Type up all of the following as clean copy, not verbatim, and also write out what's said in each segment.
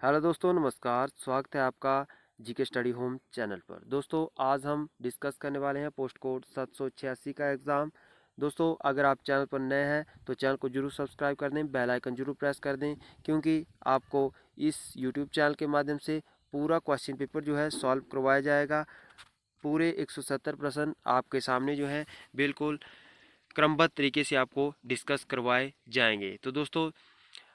Hello दोस्तों, नमस्कार। स्वागत है आपका जीके स्टडी होम चैनल पर। दोस्तों, आज हम डिस्कस करने वाले हैं पोस्ट कोड 786 का एग्ज़ाम। दोस्तों, अगर आप चैनल पर नए हैं तो चैनल को जरूर सब्सक्राइब कर दें, बेल आइकन जरूर प्रेस कर दें, क्योंकि आपको इस यूट्यूब चैनल के माध्यम से पूरा क्वेश्चन पेपर जो है सॉल्व करवाया जाएगा। पूरे 170 प्रश्न आपके सामने जो है बिल्कुल क्रमबद्ध तरीके से आपको डिस्कस करवाए जाएंगे। तो दोस्तों,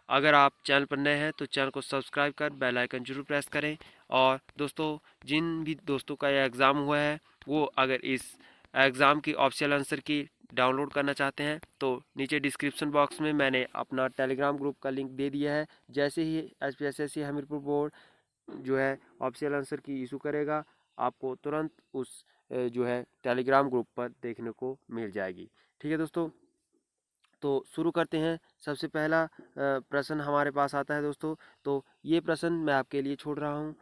अगर आप चैनल पर नए हैं तो चैनल को सब्सक्राइब कर बेल आइकन जरूर प्रेस करें। और दोस्तों, जिन भी दोस्तों का यह एग्ज़ाम हुआ है वो अगर इस एग्ज़ाम की ऑफिशियल आंसर की डाउनलोड करना चाहते हैं तो नीचे डिस्क्रिप्शन बॉक्स में मैंने अपना टेलीग्राम ग्रुप का लिंक दे दिया है। जैसे ही SPSSC हमीरपुर बोर्ड जो है ऑफिशियल आंसर की इशू करेगा, आपको तुरंत उस जो है टेलीग्राम ग्रुप पर देखने को मिल जाएगी। ठीक है दोस्तों, तो शुरू करते हैं। सबसे पहला प्रश्न हमारे पास आता है दोस्तों। तो ये प्रश्न मैं आपके लिए छोड़ रहा हूँ।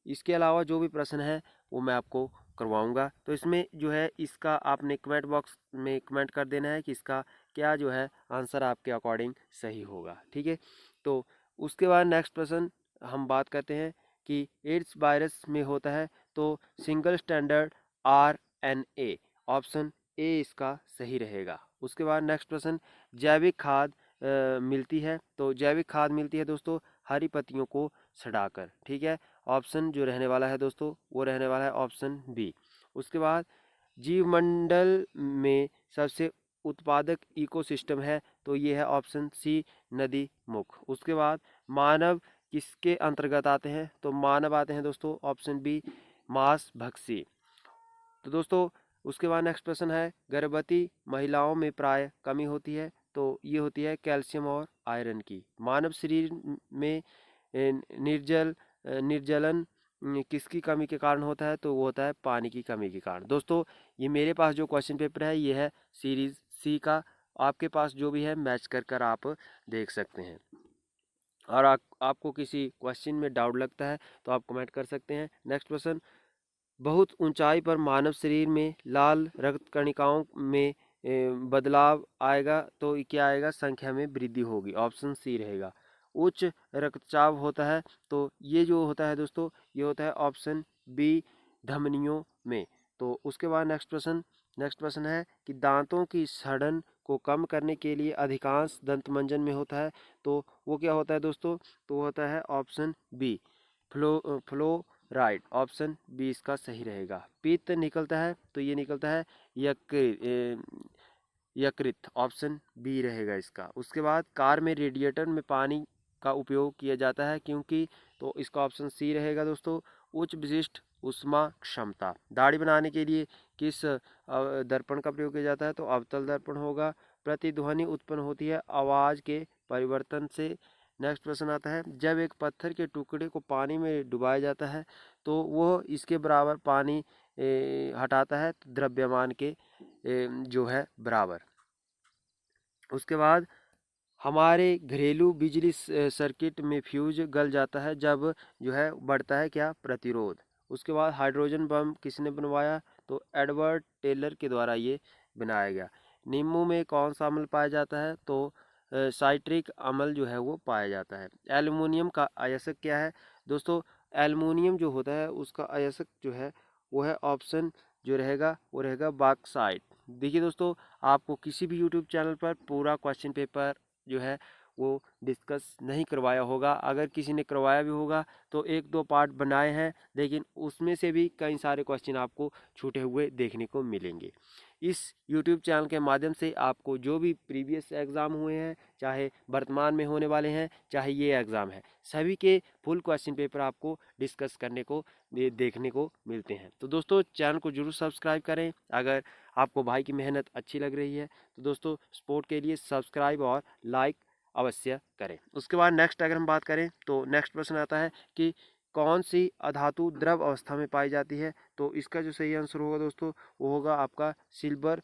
इसके अलावा जो भी प्रश्न है वो मैं आपको करवाऊंगा। तो इसमें जो है इसका आपने कमेंट बॉक्स में कमेंट कर देना है कि इसका क्या जो है आंसर आपके अकॉर्डिंग सही होगा। ठीक है, तो उसके बाद नेक्स्ट प्रश्न हम बात करते हैं कि एड्स वायरस में होता है तो single standard RNA, option A इसका सही रहेगा। उसके बाद नेक्स्ट प्रश्न, जैविक खाद मिलती है तो जैविक खाद मिलती है दोस्तों हरी पत्तियों को सड़ाकर। ठीक है, ऑप्शन जो रहने वाला है दोस्तों वो रहने वाला है ऑप्शन बी। उसके बाद जीवमंडल में सबसे उत्पादक इकोसिस्टम है तो ये है ऑप्शन सी, नदी मुख। उसके बाद मानव किसके अंतर्गत आते हैं तो मानव आते हैं दोस्तों ऑप्शन बी, मांस भक्षी। तो दोस्तों, उसके बाद नेक्स्ट प्रश्न है, गर्भवती महिलाओं में प्राय कमी होती है तो ये होती है कैल्शियम और आयरन की। मानव शरीर में निर्जलन किसकी कमी के कारण होता है तो वो होता है पानी की कमी के कारण। दोस्तों, ये मेरे पास जो क्वेश्चन पेपर है ये है सीरीज सी का। आपके पास जो भी है मैच कर कर आप देख सकते हैं। और आपको किसी क्वेश्चन में डाउट लगता है तो आप कमेंट कर सकते हैं। नेक्स्ट प्रश्न, बहुत ऊंचाई पर मानव शरीर में लाल रक्त कणिकाओं में बदलाव आएगा तो क्या आएगा, संख्या में वृद्धि होगी। ऑप्शन सी रहेगा। उच्च रक्तचाप होता है तो ये जो होता है दोस्तों ये होता है ऑप्शन बी, धमनियों में। तो उसके बाद नेक्स्ट प्रश्न है कि दांतों की सड़न को कम करने के लिए अधिकांश दंतमंजन में होता है तो वो क्या होता है दोस्तों, तो वो होता है option B, fluoride. Option B इसका सही रहेगा। पित्त निकलता है तो ये निकलता है यकृत। ऑप्शन बी रहेगा इसका। उसके बाद कार में रेडिएटर में पानी का उपयोग किया जाता है क्योंकि, तो इसका ऑप्शन सी रहेगा दोस्तों, उच्च विशिष्ट ऊष्मा क्षमता। दाढ़ी बनाने के लिए किस दर्पण का प्रयोग किया जाता है तो अवतल दर्पण होगा। प्रतिध्वनि उत्पन्न होती है आवाज़ के परिवर्तन से। नेक्स्ट प्रश्न आता है, जब एक पत्थर के टुकड़े को पानी में डुबाया जाता है तो वो इसके बराबर पानी हटाता है द्रव्यमान के जो है बराबर। उसके बाद हमारे घरेलू बिजली सर्किट में फ्यूज गल जाता है जब जो है बढ़ता है क्या, प्रतिरोध। उसके बाद हाइड्रोजन बम किसने बनवाया तो एडवर्ड टेलर के द्वारा ये बनाया गया। नींबू में कौन सा अम्ल पाया जाता है तो साइट्रिक अम्ल जो है वो पाया जाता है। एल्युमिनियम का अयस्क क्या है दोस्तों, एल्युमिनियम जो होता है उसका अयस्क जो है वो है ऑप्शन जो रहेगा वो रहेगा बॉक्साइट। देखिए दोस्तों, आपको किसी भी यूट्यूब चैनल पर पूरा क्वेश्चन पेपर जो है वो डिस्कस नहीं करवाया होगा। अगर किसी ने करवाया भी होगा तो एक दो पार्ट बनाए हैं, लेकिन उसमें से भी कई सारे क्वेश्चन आपको छूटे हुए देखने को मिलेंगे। इस यूट्यूब चैनल के माध्यम से आपको जो भी प्रीवियस एग्ज़ाम हुए हैं, चाहे वर्तमान में होने वाले हैं, चाहे ये एग्ज़ाम है, सभी के फुल क्वेश्चन पेपर आपको डिस्कस करने को देखने को मिलते हैं। तो दोस्तों, चैनल को जरूर सब्सक्राइब करें। अगर आपको भाई की मेहनत अच्छी लग रही है तो दोस्तों सपोर्ट के लिए सब्सक्राइब और लाइक अवश्य करें। उसके बाद नेक्स्ट अगर हम बात करें तो नेक्स्ट प्रश्न आता है कि कौन सी अधातु द्रव अवस्था में पाई जाती है तो इसका जो सही आंसर होगा दोस्तों वो होगा आपका सिल्वर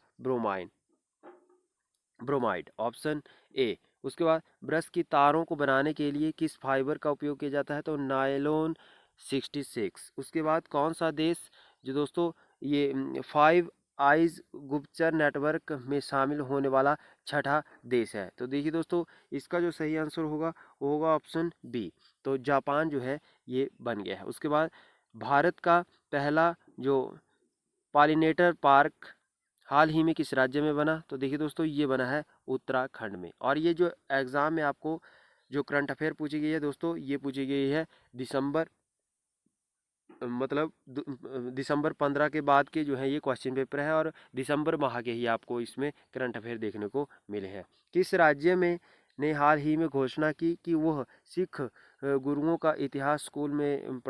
ब्रोमाइड, ऑप्शन ए। उसके बाद ब्रश की तारों को बनाने के लिए किस फाइबर का उपयोग किया जाता है तो नायलॉन 66। उसके बाद कौन सा देश जो दोस्तों ये 5 आइज गुप्तचर नेटवर्क में शामिल होने वाला छठा देश है। तो देखिए दोस्तों, इसका जो सही आंसर होगा वो होगा ऑप्शन बी। तो जापान जो है ये बन गया है। उसके बाद भारत का पहला जो पॉलिनेटर पार्क हाल ही में किस राज्य में बना? तो देखिए दोस्तों, ये बना है उत्तराखंड में। और ये जो एग्ज़ाम में आपको जो करंट अफेयर पूछी गई है दोस्तों, ये पूछी गई है दिसंबर, मतलब दिसंबर 15 के बाद के जो है ये क्वेश्चन पेपर है, और दिसंबर माह के ही आपको इसमें करंट अफेयर देखने को मिले हैं। किस राज्य में ने हाल ही में घोषणा की कि वह सिख गुरुओं का इतिहास स्कूल में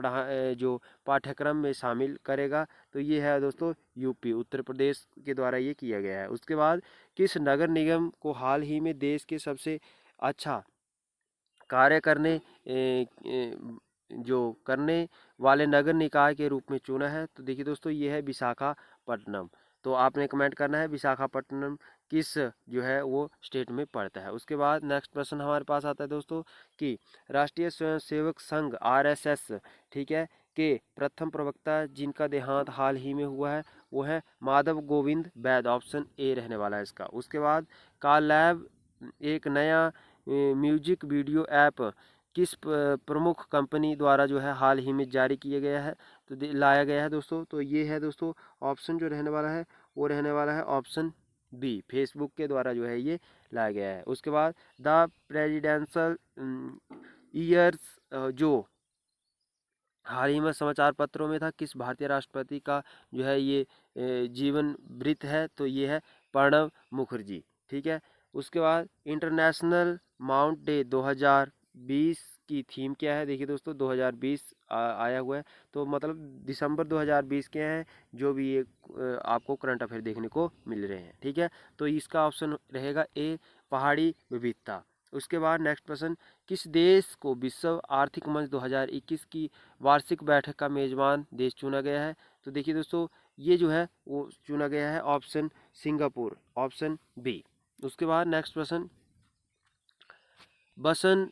जो पाठ्यक्रम में शामिल करेगा? तो ये है दोस्तों यूपी, उत्तर प्रदेश के द्वारा ये किया गया है। उसके बाद किस नगर निगम को हाल ही में देश के सबसे अच्छा कार्य जो करने वाले नगर निकाय के रूप में चुना है? तो देखिए दोस्तों, ये है विशाखापट्टनम। तो आपने कमेंट करना है विशाखापट्टनम किस जो है वो स्टेट में पड़ता है। उसके बाद नेक्स्ट प्रश्न हमारे पास आता है दोस्तों कि राष्ट्रीय स्वयंसेवक संघ आरएसएस, ठीक है, के प्रथम प्रवक्ता जिनका देहांत हाल ही में हुआ है वो है माधव गोविंद वैद। ऑप्शन ए रहने वाला है इसका। उसके बाद कालैब एक नया म्यूजिक वीडियो ऐप किस प्रमुख कंपनी द्वारा जो है हाल ही में जारी किया गया है? तो लाया गया है दोस्तों। तो ये है दोस्तों ऑप्शन जो रहने वाला है वो रहने वाला है ऑप्शन बी, फेसबुक के द्वारा जो है ये लाया गया है। उसके बाद द प्रेसिडेंशियल ईयर्स जो हाल ही में समाचार पत्रों में था, किस भारतीय राष्ट्रपति का जो है ये जीवन वृत्त है? तो ये है प्रणब मुखर्जी, ठीक है। उसके बाद इंटरनेशनल माउंट डे 2020 की थीम क्या है? देखिए दोस्तों, 2020 आया हुआ है, तो मतलब दिसंबर 2020 के हैं जो भी ये आपको करंट अफेयर देखने को मिल रहे हैं, ठीक है। तो इसका ऑप्शन रहेगा ए, पहाड़ी विविधता। उसके बाद नेक्स्ट प्रश्न, किस देश को विश्व आर्थिक मंच 2021 की वार्षिक बैठक का मेजबान देश चुना गया है? तो देखिए दोस्तों, ये जो है वो चुना गया है ऑप्शन सिंगापुर, ऑप्शन बी। उसके बाद नेक्स्ट प्रश्न, बसन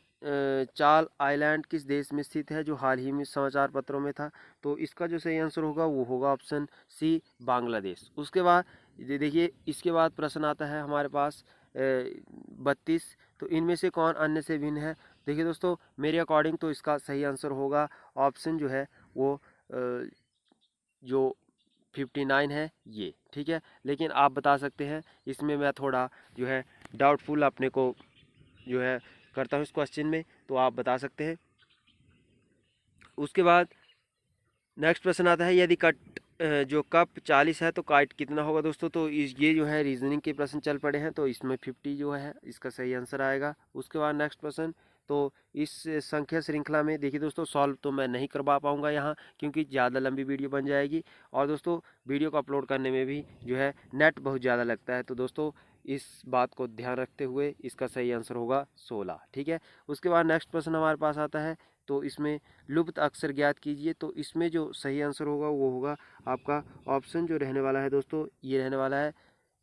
चाल आइलैंड किस देश में स्थित है जो हाल ही में समाचार पत्रों में था? तो इसका जो सही आंसर होगा वो होगा ऑप्शन सी, बांग्लादेश। उसके बाद देखिए, इसके बाद प्रश्न आता है हमारे पास 32, तो इनमें से कौन अन्य से भिन्न है? देखिए दोस्तों, मेरे अकॉर्डिंग तो इसका सही आंसर होगा ऑप्शन जो है वो जो 59 है ये, ठीक है। लेकिन आप बता सकते हैं, इसमें मैं थोड़ा जो है डाउटफुल अपने को जो है करता हूँ इस क्वेश्चन में, तो आप बता सकते हैं। उसके बाद नेक्स्ट प्रश्न आता है, यदि जो कप 40 है तो काइट कितना होगा दोस्तों? तो ये जो है रीजनिंग के प्रश्न चल पड़े हैं, तो इसमें 50 जो है इसका सही आंसर आएगा। उसके बाद नेक्स्ट प्रश्न, तो इस संख्या श्रृंखला में देखिए दोस्तों, सॉल्व तो मैं नहीं करवा पाऊंगा यहाँ, क्योंकि ज़्यादा लंबी वीडियो बन जाएगी, और दोस्तों वीडियो को अपलोड करने में भी जो है नेट बहुत ज़्यादा लगता है। तो दोस्तों इस बात को ध्यान रखते हुए इसका सही आंसर होगा 16, ठीक है। उसके बाद नेक्स्ट प्रश्न हमारे पास आता है, तो इसमें लुप्त अक्षर ज्ञात कीजिए। तो इसमें जो सही आंसर होगा वो होगा आपका ऑप्शन जो रहने वाला है दोस्तों, ये रहने वाला है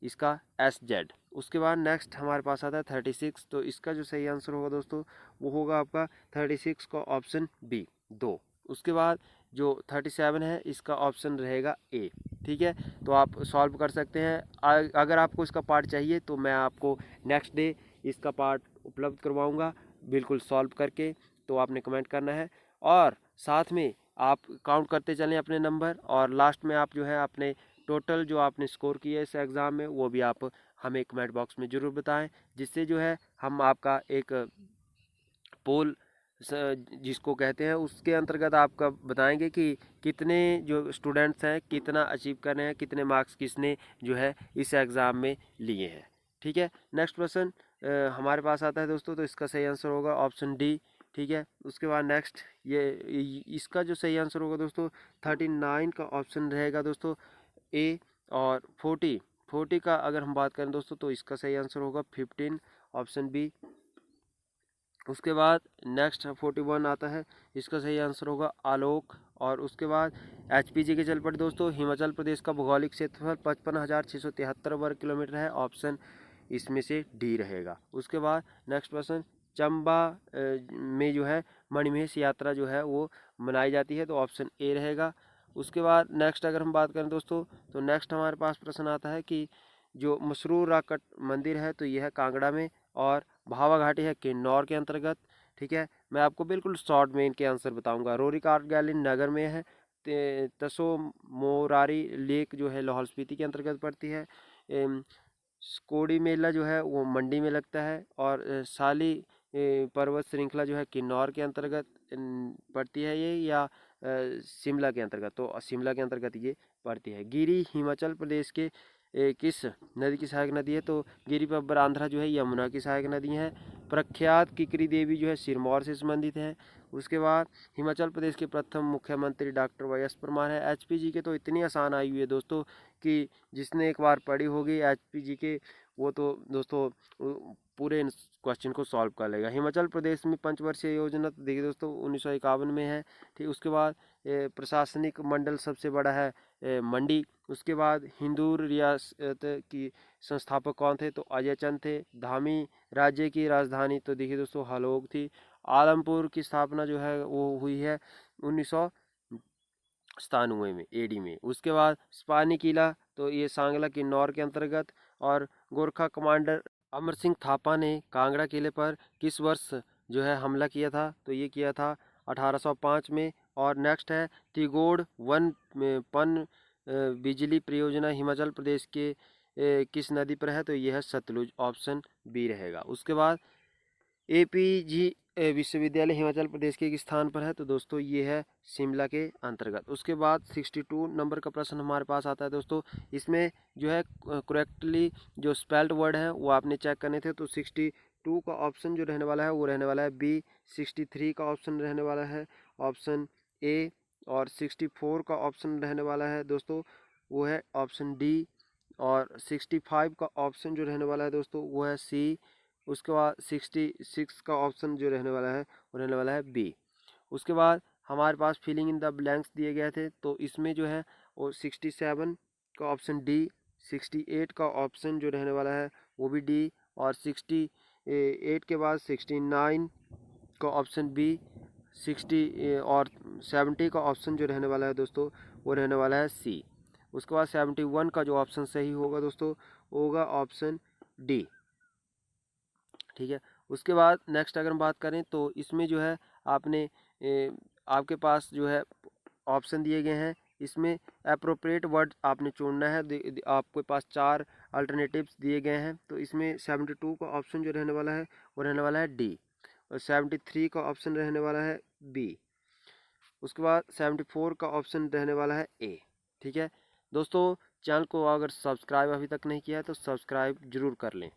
इसका SZ। उसके बाद नेक्स्ट हमारे पास आता है 36, तो इसका जो सही आंसर होगा दोस्तों वो होगा आपका 36 का ऑप्शन बी, 2। उसके बाद जो 37 है इसका ऑप्शन रहेगा ए, ठीक है। तो आप सॉल्व कर सकते हैं। अगर आपको इसका पार्ट चाहिए तो मैं आपको नेक्स्ट डे इसका पार्ट उपलब्ध करवाऊँगा, बिल्कुल सॉल्व करके। तो आपने कमेंट करना है, और साथ में आप काउंट करते चलें अपने नंबर, और लास्ट में आप जो है अपने टोटल जो आपने स्कोर किया इस एग्ज़ाम में वो भी आप हमें कमेंट बॉक्स में ज़रूर बताएं, जिससे जो है हम आपका एक पोल जिसको कहते हैं उसके अंतर्गत आपका बताएंगे कि कितने जो स्टूडेंट्स हैं कितना अचीव कर रहे हैं, कितने मार्क्स किसने जो है इस एग्ज़ाम में लिए हैं, ठीक है। नेक्स्ट प्रश्न हमारे पास आता है दोस्तों, तो इसका सही आंसर होगा ऑप्शन डी, ठीक है। उसके बाद नेक्स्ट इसका जो सही आंसर होगा दोस्तों 39 का ऑप्शन रहेगा दोस्तों ए। और 40 का अगर हम बात करें दोस्तों, तो इसका सही आंसर होगा 15, ऑप्शन बी। उसके बाद नेक्स्ट 41 आता है, इसका सही आंसर होगा आलोक। और उसके बाद HPG के चल पड़े दोस्तों, हिमाचल प्रदेश का भौगोलिक क्षेत्रफल 55,673 वर्ग किलोमीटर है, ऑप्शन इसमें से डी रहेगा। उसके बाद नेक्स्ट प्रश्न, चंबा में जो है मणिमहेश यात्रा जो है वो मनाई जाती है, तो ऑप्शन ए रहेगा। उसके बाद नेक्स्ट अगर हम बात करें दोस्तों, तो नेक्स्ट हमारे पास प्रश्न आता है कि जो मसरूर राकट मंदिर है तो यह है कांगड़ा में, और भावा घाटी है किन्नौर के अंतर्गत। ठीक है, मैं आपको बिल्कुल शॉर्ट में इनके आंसर बताऊंगा। रोरी आर्ट गैलरी नगर में है। तसो मोरारी लेक जो है लाहौल स्पीति के अंतर्गत पड़ती है। कोड़ी मेला जो है वो मंडी में लगता है, और साली पर्वत श्रृंखला जो है किन्नौर के अंतर्गत पड़ती है ये, या शिमला के अंतर्गत, तो शिमला के अंतर्गत ये पड़ती है। गिरी हिमाचल प्रदेश के किस नदी की सहायक नदी है, तो गिरी पब्बर आंध्रा जो है यमुना की सहायक नदी है। प्रख्यात किकरी देवी जो है सिरमौर से संबंधित है। उसके बाद हिमाचल प्रदेश के प्रथम मुख्यमंत्री डॉक्टर वाई.एस. परमार है। एचपीजी के तो इतनी आसान आई हुई है दोस्तों कि जिसने एक बार पढ़ी होगी एचपीजी के, वो तो दोस्तों पूरे क्वेश्चन को सॉल्व कर लेगा। हिमाचल प्रदेश में पंचवर्षीय योजना तो देखिए दोस्तों 1951 में है। ठीक, उसके बाद प्रशासनिक मंडल सबसे बड़ा है मंडी। उसके बाद हिंदूर रियासत की संस्थापक कौन थे, तो अजय चंद थे। धामी राज्य की राजधानी तो देखिए दोस्तों हलोग थी। आलमपुर की स्थापना जो है वो हुई है 1997 में एडी में। उसके बाद स्पानी किला तो ये सांगला किन्नौर के अंतर्गत। और गोरखा कमांडर अमर सिंह थापा ने कांगड़ा किले पर किस वर्ष जो है हमला किया था, तो ये किया था 1805 में। और नेक्स्ट है तिगोड़ वन पन बिजली परियोजना हिमाचल प्रदेश के किस नदी पर है, तो यह है सतलुज, ऑप्शन बी रहेगा। उसके बाद एपीजी विश्वविद्यालय हिमाचल प्रदेश के एक स्थान पर है, तो दोस्तों ये है शिमला के अंतर्गत। उसके बाद 62 नंबर का प्रश्न हमारे पास आता है दोस्तों। इसमें जो है करेक्टली जो स्पेल्ड वर्ड है वो आपने चेक करने थे, तो 62 का ऑप्शन जो रहने वाला है वो रहने वाला है बी। 63 का ऑप्शन रहने वाला है ऑप्शन ए, और 64 का ऑप्शन रहने वाला है दोस्तों वो है ऑप्शन डी, और 65 का ऑप्शन जो रहने वाला है दोस्तों वो है सी। उसके बाद 66 का ऑप्शन जो रहने वाला है वो रहने वाला है बी। उसके बाद हमारे पास फिलिंग इन द ब्लैंक्स दिए गए थे, तो इसमें जो है वो 67 का ऑप्शन डी, 68 का ऑप्शन जो रहने वाला है वो भी डी, और 68 के बाद 69 का ऑप्शन बी, 60 और 70 का ऑप्शन जो रहने वाला है दोस्तों वो रहने वाला है सी। उसके बाद 71 का जो ऑप्शन सही होगा दोस्तों होगा ऑप्शन डी। ठीक है, उसके बाद नेक्स्ट अगर हम बात करें तो इसमें जो है आपने आपके पास जो है ऑप्शन दिए गए हैं। इसमें अप्रोप्रिएट वर्ड आपने चुनना है। आपके पास 4 अल्टरनेटिव्स दिए गए हैं, तो इसमें 72 का ऑप्शन जो रहने वाला है वो रहने वाला है डी, और 73 का ऑप्शन रहने वाला है बी। उसके बाद 74 का ऑप्शन रहने वाला है ए। ठीक है दोस्तों, चैनल को अगर सब्सक्राइब अभी तक नहीं किया है तो सब्सक्राइब जरूर कर लें।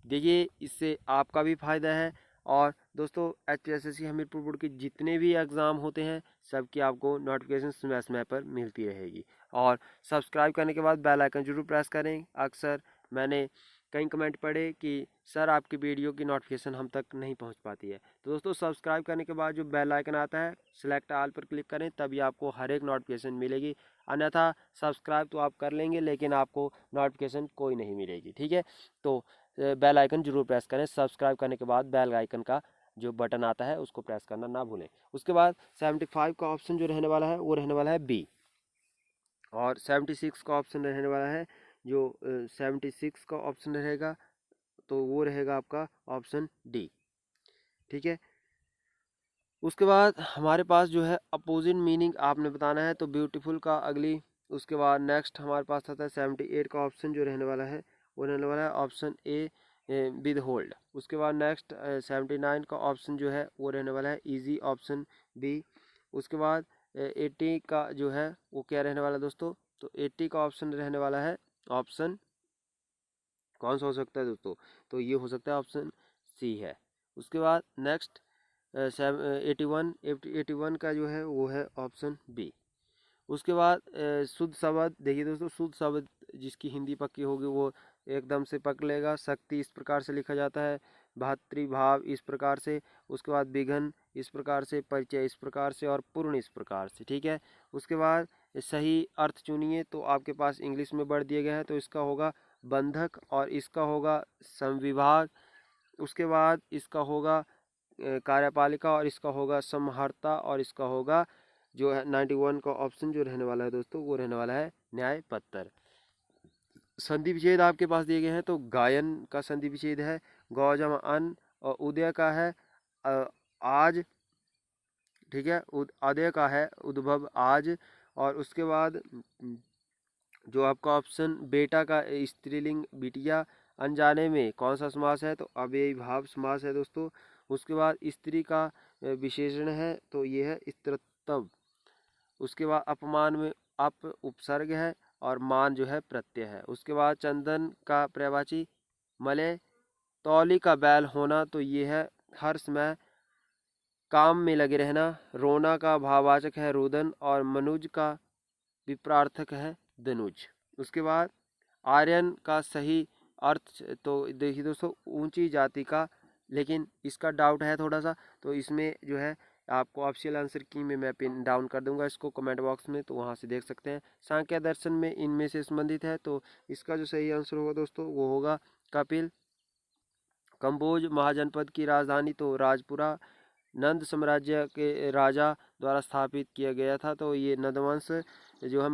देखिए इससे आपका भी फ़ायदा है, और दोस्तों HSSC हमीरपुर बोर्ड के जितने भी एग्ज़ाम होते हैं सबकी आपको नोटिफिकेशन समय समय पर मिलती रहेगी। और सब्सक्राइब करने के बाद बेल आइकन जरूर प्रेस करें। अक्सर मैंने कई कमेंट पढ़े कि सर आपकी वीडियो की नोटिफिकेशन हम तक नहीं पहुंच पाती है, तो दोस्तों सब्सक्राइब करने के बाद जो बेल आइकन आता है सिलेक्ट ऑल पर क्लिक करें, तभी आपको हर एक नोटिफिकेशन मिलेगी। अन्यथा सब्सक्राइब तो आप कर लेंगे लेकिन आपको नोटिफिकेशन कोई नहीं मिलेगी। ठीक है, तो बेल आइकन जरूर प्रेस करें। सब्सक्राइब करने के बाद बेल आइकन का जो बटन आता है उसको प्रेस करना ना भूलें। उसके बाद 75 का ऑप्शन जो रहने वाला है वो रहने वाला है बी, और 76 का ऑप्शन रहने वाला है जो 76 का ऑप्शन रहेगा तो वो रहेगा आपका ऑप्शन डी। ठीक है, उसके बाद हमारे पास जो है अपोजिट मीनिंग आपने बताना है, तो ब्यूटीफुल का अगली। उसके बाद नेक्स्ट हमारे पास आता है 78 का ऑप्शन जो रहने वाला है वो रहने वाला है ऑप्शन ए विद होल्ड। उसके बाद नेक्स्ट 79 का ऑप्शन जो है वो रहने वाला है इजी, ऑप्शन बी। उसके बाद 80 का जो है वो क्या रहने वाला है दोस्तों, तो 80 का ऑप्शन रहने वाला है ऑप्शन कौन सा हो सकता है दोस्तों, तो ये हो सकता है ऑप्शन सी है। उसके बाद नेक्स्ट 81 का जो है वो है ऑप्शन बी। उसके बाद शुद्ध शब्द देखिए दोस्तों, शुद्ध शब्द जिसकी हिंदी पक्की होगी वो एकदम से पकड़ लेगा। शक्ति इस प्रकार से लिखा जाता है, भातृभाव इस प्रकार से, उसके बाद विघन इस प्रकार से, परिचय इस प्रकार से, और पूर्ण इस प्रकार से। ठीक है, उसके बाद सही अर्थ चुनिए, तो आपके पास इंग्लिश में बढ़ दिया गया है, तो इसका होगा बंधक, और इसका होगा संविभाग। उसके बाद इसका होगा कार्यपालिका, और इसका होगा समहर्ता, और इसका होगा जो है 91 का ऑप्शन जो रहने वाला है दोस्तों वो रहने वाला है न्याय पत्र। संधि विच्छेद आपके पास दिए गए हैं, तो गायन का संधि विच्छेद है गौ जमा अन, और उदय का है आज, ठीक है, अदय का है उद्भव आज। और उसके बाद जो आपका ऑप्शन बेटा का स्त्रीलिंग बिटिया, अनजाने में कौन सा समास है, तो अव्ययीभाव समास है दोस्तों। उसके बाद स्त्री का विशेषण है, तो ये है स्त्रीत्व। उसके बाद अपमान में अप उपसर्ग है, और मान जो है प्रत्यय है। उसके बाद चंदन का पर्यायवाची मलय, तौली का बैल होना, तो ये है हर्ष में काम में लगे रहना। रोना का भाववाचक है रुदन, और मनुज का विप्रार्थक है दनुज। उसके बाद आर्यन का सही अर्थ, तो देखिए दोस्तों ऊंची जाति का, लेकिन इसका डाउट है थोड़ा सा, तो इसमें जो है आपको ऑप्शनल आंसर की में मैं पिन डाउन कर दूंगा इसको कमेंट बॉक्स में, तो वहां से देख सकते हैं। सांख्य दर्शन में इनमें से संबंधित है, तो इसका जो सही आंसर होगा दोस्तों वो होगा कपिल। कंबोज महाजनपद की राजधानी तो राजपुरा नंद साम्राज्य के राजा द्वारा स्थापित किया गया था, तो ये नंदवंश जो है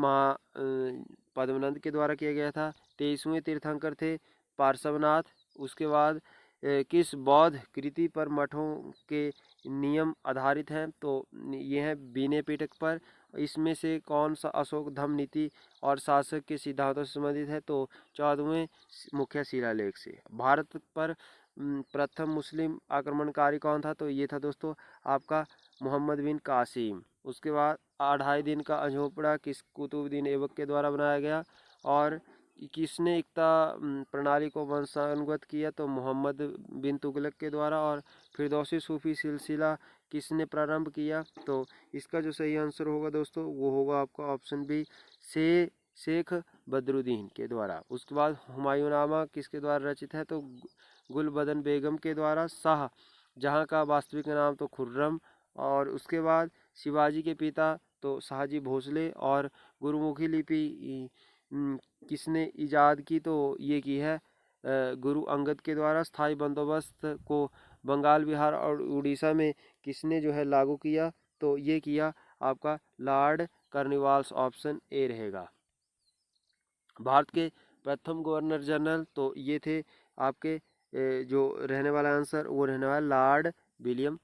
पद्मनंद के द्वारा किया गया था। 23वें तीर्थंकर थे पार्श्वनाथ। उसके बाद किस बौद्ध कृति पर मठों के नियम आधारित हैं, तो ये है विनय पिटक पर। इसमें से कौन सा अशोक धम्म नीति और शासक के सिद्धांतों से संबंधित है, तो 14वें मुख्य शिलालेख से। भारत पर प्रथम मुस्लिम आक्रमणकारी कौन था, तो ये था दोस्तों आपका मोहम्मद बिन कासिम। उसके बाद 2.5 दिन का अझोपड़ा किस कुतुबुद्दीन ऐबक के द्वारा बनाया गया, और किसने एकता प्रणाली को वंशानुगत किया, तो मोहम्मद बिन तुगलक के द्वारा। और फिरदौसी सूफी सिलसिला किसने प्रारंभ किया, तो इसका जो सही आंसर होगा दोस्तों वो होगा आपका ऑप्शन बी शेख बदरुद्दीन के द्वारा। उसके बाद हुमायूंनामा किसके द्वारा रचित है, तो गुलबदन बेगम के द्वारा। शाह जहाँ का वास्तविक नाम तो खुर्रम। और उसके बाद शिवाजी के पिता तो शाहजी भोसले। और गुरुमुखी लिपि किसने इजाद की, तो ये की है गुरु अंगद के द्वारा। स्थायी बंदोबस्त को बंगाल बिहार और उड़ीसा में किसने जो है लागू किया, तो ये किया आपका लॉर्ड कार्नवालिस, ऑप्शन ए रहेगा। भारत के प्रथम गवर्नर जनरल तो ये थे आपके जो रहने वाला आंसर वो रहने वाला लॉर्ड विलियम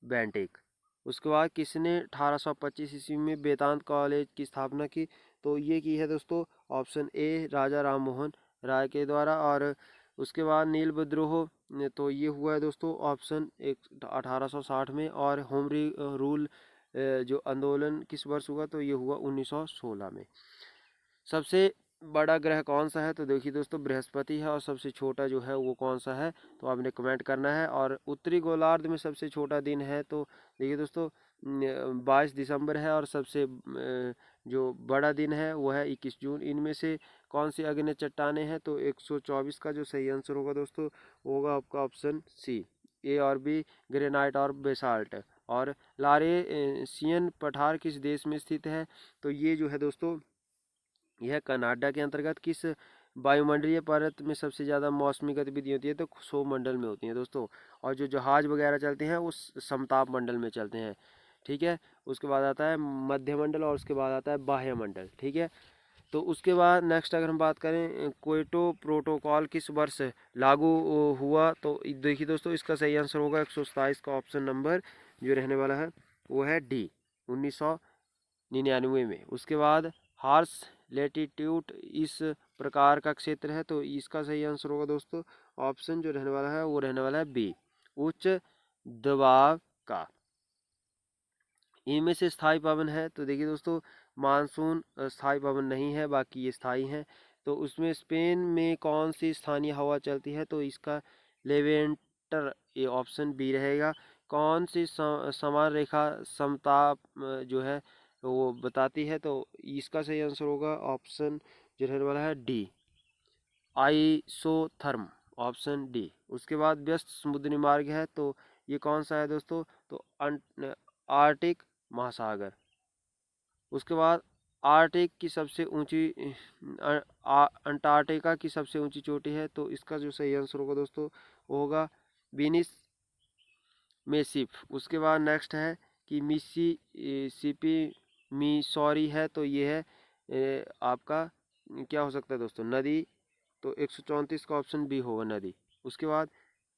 बेंटिक। उसके बाद किसने 1825 ईस्वी में वेदांत कॉलेज की स्थापना की, तो ये की है दोस्तों ऑप्शन ए राजा राम मोहन राय के द्वारा। और उसके बाद नील विद्रोह तो ये हुआ है दोस्तों ऑप्शन एक 1860 में। और होम रूल जो आंदोलन किस वर्ष हुआ, तो ये हुआ 1916 में। सबसे बड़ा ग्रह कौन सा है, तो देखिए दोस्तों बृहस्पति है। और सबसे छोटा जो है वो कौन सा है, तो आपने कमेंट करना है। और उत्तरी गोलार्ध में सबसे छोटा दिन है, तो देखिए दोस्तों 22 दिसंबर है। और सबसे जो बड़ा दिन है वो है 21 जून। इनमें से कौन सी अग्नि चट्टाने हैं, तो 124 का जो सही आंसर होगा दोस्तों वो होगा आपका ऑप्शन सी ए और बी ग्रेनाइट और बेसाल्ट। और लारेशियन पठार किस देश में स्थित है, तो ये जो है दोस्तों यह कनाडा के अंतर्गत किस वायुमंडलीय परत में सबसे ज़्यादा मौसमी गतिविधि होती है, तो क्षोभ मंडल में होती है दोस्तों। और जो जहाज वगैरह चलते हैं वो समताप मंडल में चलते हैं, ठीक है। उसके बाद आता है मध्य मंडल, और उसके बाद आता है बाह्य मंडल, ठीक है। तो उसके बाद नेक्स्ट अगर हम बात करें क्योटो प्रोटोकॉल किस वर्ष लागू हुआ, तो देखिए दोस्तों इसका सही आंसर होगा 127 का ऑप्शन नंबर जो रहने वाला है वो है डी 1999 में। उसके बाद हार्स लेटीट्यूड इस प्रकार का क्षेत्र है, तो इसका सही आंसर होगा दोस्तों ऑप्शन जो रहने वाला है वो रहने वाला है बी उच्च दबाव का। इनमें से स्थायी पवन है, तो देखिए दोस्तों मानसून स्थायी पवन नहीं है, बाकी ये स्थायी हैं। तो उसमें स्पेन में कौन सी स्थानीय हवा चलती है, तो इसका लेवेंटर ये ऑप्शन बी रहेगा। कौन सी समान रेखा समताप जो है वो बताती है, तो इसका सही आंसर होगा ऑप्शन जो रहने वाला है डी आइसोथर्म, ऑप्शन डी। उसके बाद व्यस्त समुद्री मार्ग है, तो ये कौन सा है दोस्तों, तो आर्टिक महासागर। उसके बाद आर्टिक की सबसे ऊंची अंटार्कटिका की सबसे ऊंची चोटी है, तो इसका जो सही आंसर होगा दोस्तों वो होगा विनिस मेसिफ। उसके बाद नेक्स्ट है कि मिसिसिपी मिसौरी है, तो ये है आपका क्या हो सकता है दोस्तों, नदी। तो 134 का ऑप्शन बी होगा, नदी। उसके बाद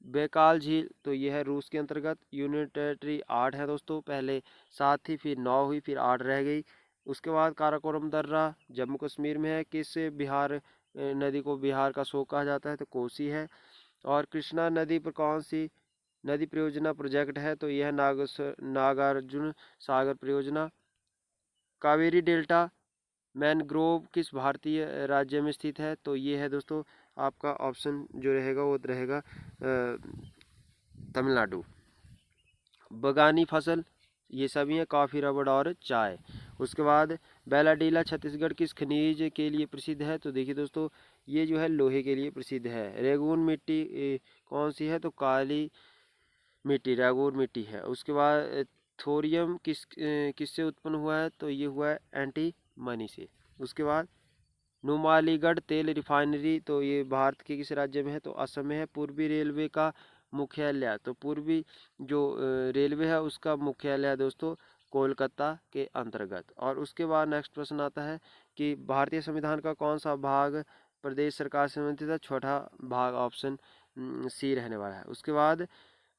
बैकाल झील, तो ये है रूस के अंतर्गत। यूनियन टेरिटरी 8 है दोस्तों, पहले 7 थी, फिर 9 हुई, फिर 8 रह गई। उसके बाद काराकोरम दर्रा जम्मू कश्मीर में है। किस बिहार नदी को बिहार का शोक कहा जाता है, तो कोसी है। और कृष्णा नदी पर कौन सी नदी परियोजना प्रोजेक्ट है, तो यह है नागार्जुन सागर परियोजना। कावेरी डेल्टा मैनग्रोव किस भारतीय राज्य में स्थित है, तो ये है दोस्तों आपका ऑप्शन जो रहेगा वो रहेगा तमिलनाडु। बगानी फसल ये सभी हैं, कॉफ़ी, रबड़ और चाय। उसके बाद बेलाडीला छत्तीसगढ़ किस खनिज के लिए प्रसिद्ध है, तो देखिए दोस्तों ये जो है लोहे के लिए प्रसिद्ध है। रेगून मिट्टी कौन सी है, तो काली मिट्टी रैगूर मिट्टी है। उसके बाद थोरियम किससे उत्पन्न हुआ है, तो ये हुआ है एंटीमनी से। उसके बाद नुमालीगढ़ तेल रिफाइनरी, तो ये भारत के किस राज्य में है, तो असम में है। पूर्वी रेलवे का मुख्यालय, तो पूर्वी जो रेलवे है उसका मुख्यालय है दोस्तों कोलकाता के अंतर्गत। और उसके बाद नेक्स्ट प्रश्न आता है कि भारतीय संविधान का कौन सा भाग प्रदेश सरकार से संबंधित है, छोटा भाग ऑप्शन सी रहने वाला है। उसके बाद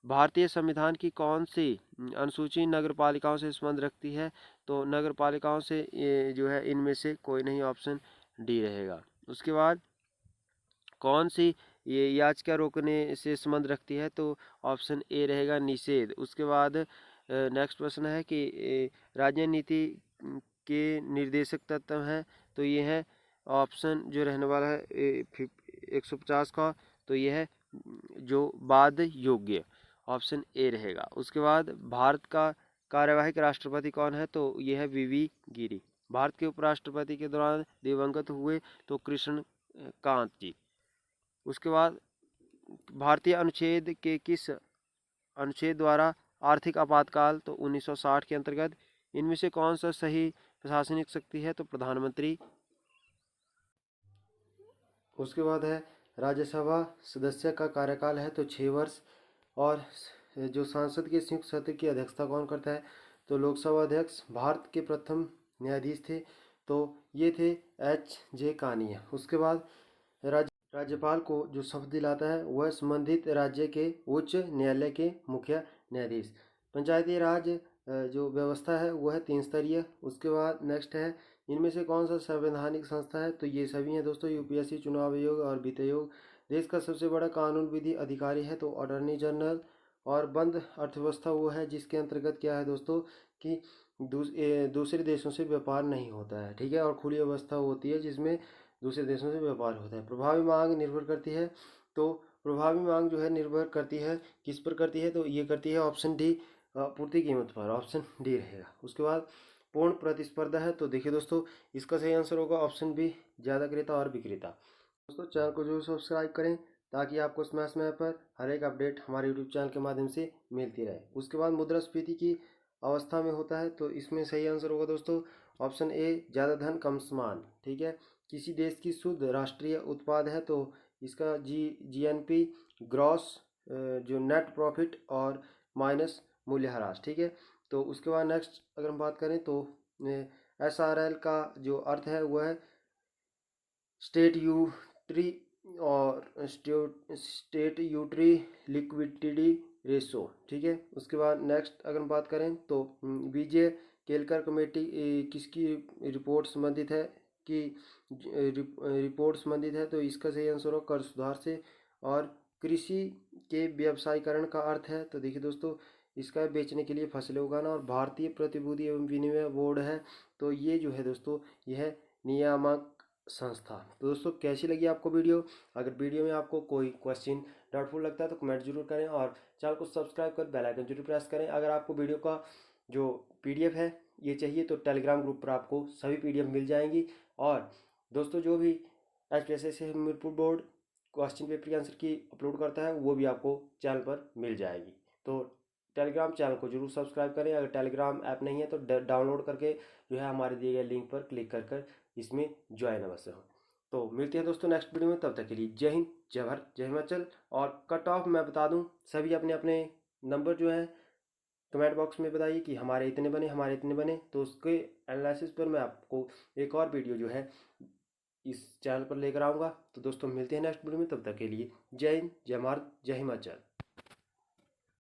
भारतीय संविधान की कौन सी अनुसूची नगर पालिकाओं से संबंध रखती है, तो नगर पालिकाओं से ये जो है इनमें से कोई नहीं, ऑप्शन डी रहेगा। उसके बाद कौन सी ये याचिका रोकने से संबंध रखती है, तो ऑप्शन ए रहेगा निषेध। उसके बाद नेक्स्ट प्रश्न है कि राज्य नीति के निर्देशक तत्व हैं, तो ये है ऑप्शन जो रहने वाला है 150 का, तो ये है जो बाद योग्य, ऑप्शन ए रहेगा। उसके बाद भारत का कार्यवाहक राष्ट्रपति कौन है, तो ये है वीवी गिरी। भारत के उपराष्ट्रपति के दौरान दिवंगत हुए, तो कृष्ण कांत जी। उसके बाद भारतीय अनुच्छेद के किस अनुच्छेद द्वारा आर्थिक आपातकाल, तो 1960 के अंतर्गत इनमें से कौन सा सही प्रशासनिक शक्ति है, तो प्रधानमंत्री। उसके बाद है राज्यसभा सदस्य का कार्यकाल है, तो 6 वर्ष। और जो सांसद के संयुक्त सत्र की अध्यक्षता कौन करता है, तो लोकसभा अध्यक्ष। भारत के प्रथम न्यायाधीश थे, तो ये थे H. J. कानिया। उसके बाद राज्यपाल को जो शपथ दिलाता है वह संबंधित राज्य के उच्च न्यायालय के मुख्य न्यायाधीश। पंचायती राज जो व्यवस्था है वह है 3 स्तरीय। उसके बाद नेक्स्ट है इनमें से कौन सा संवैधानिक संस्था है, तो ये सभी हैं दोस्तों यूपीएससी, चुनाव आयोग और वित्त आयोग। देश का सबसे बड़ा कानून विधि अधिकारी है, तो अटॉर्नी जनरल। और बंद अर्थव्यवस्था वो है जिसके अंतर्गत क्या है दोस्तों कि दूसरे देशों से व्यापार नहीं होता है, ठीक है। और खुली अवस्था होती है जिसमें दूसरे देशों से व्यापार होता है। प्रभावी मांग निर्भर करती है, तो प्रभावी मांग जो है निर्भर करती है किस पर करती है, तो ये करती है ऑप्शन डी पूर्ति कीमत पर, ऑप्शन डी रहेगा। उसके बाद पूर्ण प्रतिस्पर्धा है, तो देखिए दोस्तों इसका सही आंसर होगा ऑप्शन बी ज़्यादा क्रेता और विक्रेता। दोस्तों चैनल को जरूर सब्सक्राइब करें ताकि आपको समय समय पर हर एक अपडेट हमारे यूट्यूब चैनल के माध्यम से मिलती रहे। उसके बाद मुद्रास्फीति की अवस्था में होता है, तो इसमें सही आंसर होगा दोस्तों ऑप्शन ए ज़्यादा धन कम समान, ठीक है। किसी देश की शुद्ध राष्ट्रीय उत्पाद है, तो इसका जीएनपी ग्रॉस जो नेट प्रॉफिट और माइनस मूल्यह्रास, ठीक है। तो उसके बाद नेक्स्ट अगर हम बात करें तो एसआरएल का जो अर्थ है वह है स्टेट यूट्री और स्टेट यूट्री लिक्विडिटी रेशो, ठीक है। उसके बाद नेक्स्ट अगर हम बात करें तो विजय केलकर कमेटी किसकी रिपोर्ट संबंधित है कि रिपोर्ट संबंधित है, तो इसका सही आंसर हो कर सुधार से। और कृषि के व्यवसायीकरण का अर्थ है, तो देखिए दोस्तों इसका बेचने के लिए फसलें उगाना। और भारतीय प्रतिभूति एवं विनिमय बोर्ड है, तो ये जो है दोस्तों यह नियामक संस्था। तो दोस्तों कैसी लगी आपको वीडियो, अगर वीडियो में आपको कोई क्वेश्चन डाउटफुल लगता है तो कमेंट जरूर करें और चैनल को सब्सक्राइब कर बेल आइकन जरूर प्रेस करें। अगर आपको वीडियो का जो पीडीएफ है ये चाहिए तो टेलीग्राम ग्रुप पर आपको सभी पीडीएफ मिल जाएंगी। और दोस्तों जो भी HPSC Hamirpur board question paper की आंसर की अपलोड करता है वो भी आपको चैनल पर मिल जाएगी। तो टेलीग्राम चैनल को जरूर सब्सक्राइब करें। अगर टेलीग्राम ऐप नहीं है तो डाउनलोड करके जो है हमारे दिए गए लिंक पर क्लिक कर इसमें ज्वाइन अवश्य हो। तो मिलते हैं दोस्तों नेक्स्ट वीडियो में, तब तक के लिए जय हिंद, जय भारत, जय हिमाचल। और कट ऑफ मैं बता दूं सभी अपने अपने नंबर जो हैं कमेंट बॉक्स में बताइए कि हमारे इतने बने। तो उसके एनालिसिस पर मैं आपको एक और वीडियो जो है इस चैनल पर लेकर आऊँगा। तो दोस्तों मिलते हैं नेक्स्ट वीडियो में, तब तक के लिए जय हिंद, जय भारत, जय हिमाचल।